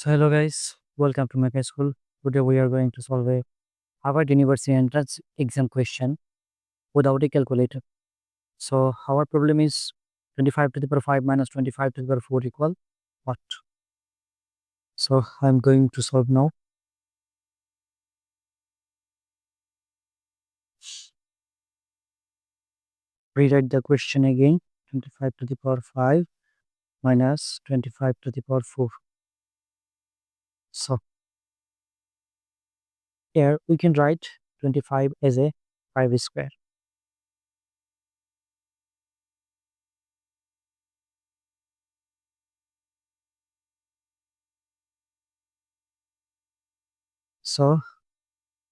So hello guys, welcome to Mega School. Today we are going to solve a Harvard University entrance exam question without a calculator. So our problem is 25 to the power 5 minus 25 to the power 4 equal what? So I'm going to solve now. Rewrite the question again. 25 to the power 5 minus 25 to the power 4. So here we can write 25 as a 5 square. So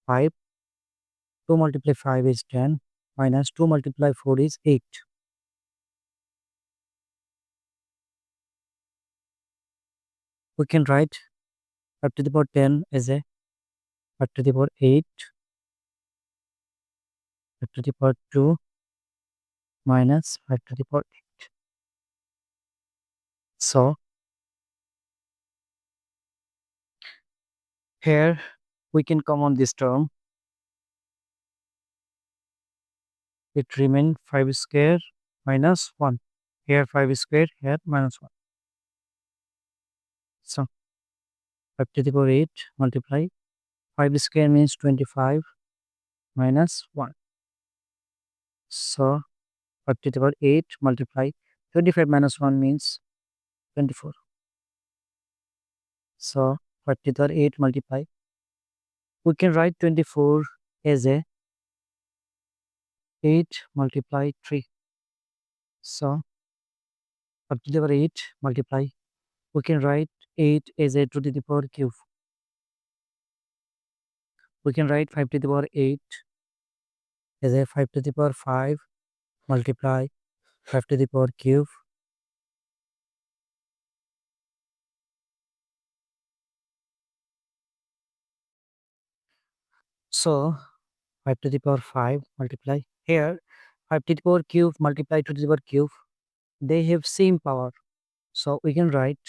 5, 2 multiply 5 is 10 minus 2 multiply 4 is 8. We can write 5 to the power 10 as a 5 to the power 8, 5 to the power 2 minus 5 to the power 8. So here we can come on this term. It remain 5 square minus 1. Here 5 square, here minus 1. So 5 to the power 8 multiply 5 square means 25 minus 1. So 5 to the power 8 multiply 25 minus 1 means 24. So 5 to the power 8 multiply. We can write 24 as a 8 multiply 3. So 5 to the power 8 multiply. We can write 8 as a 2 to the power cube. We can write 5 to the power 8 as a 5 to the power 5 multiply 5 to the power cube. So 5 to the power 5 multiply. Here 5 to the power cube multiply 2 to the power cube. They have same power. So we can write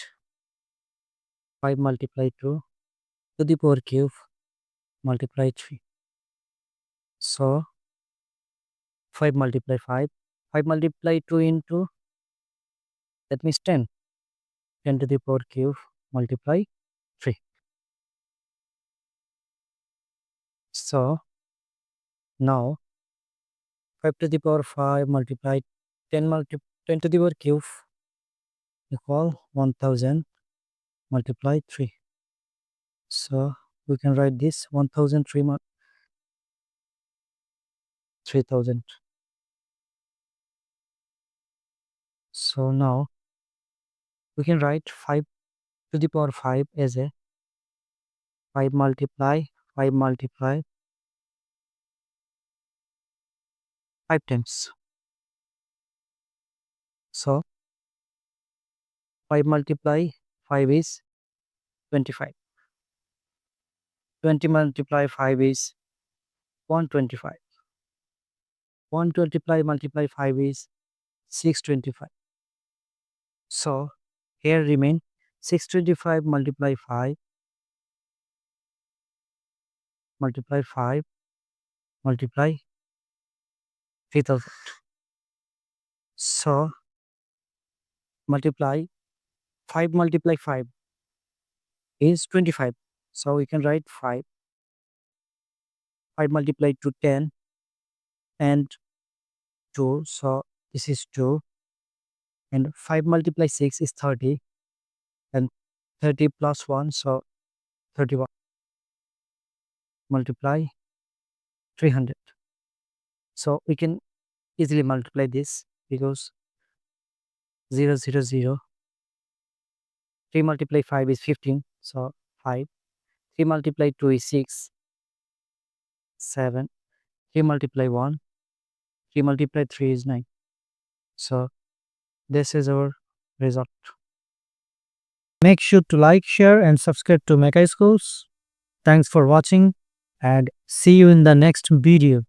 5 multiply 2 to the power cube multiply 3. So 5 multiply 5. 5 multiply 2 into, that means 10. 10 to the power cube multiply 3. So now 5 to the power 5 multiply 10 to the power cube equal 1000 multiply 3. So we can write this 1003 3000. So now we can write 5 to the power 5 as a 5 multiply 5 multiply 5 times. So 5 multiply 5 is 25. 20 multiply 5 is 125. 125 multiply 5 is 625. So here remain 625 multiply 5 multiply 5 multiply 3000. So multiply 5 multiply 5 is 25. So we can write 5. 5 multiplied to 10 and 2. So this is 2. And 5 multiply 6 is 30. And 30 plus 1. So 31. Multiply 300. So we can easily multiply this because 0, 0, 0. 3 multiply 5 is 15. So 5. 3 multiply 2 is 6. 7. 3 multiply 1. 3 multiply 3 is 9. So this is our result. Make sure to like, share and subscribe to Mega Schools. Thanks for watching and see you in the next video.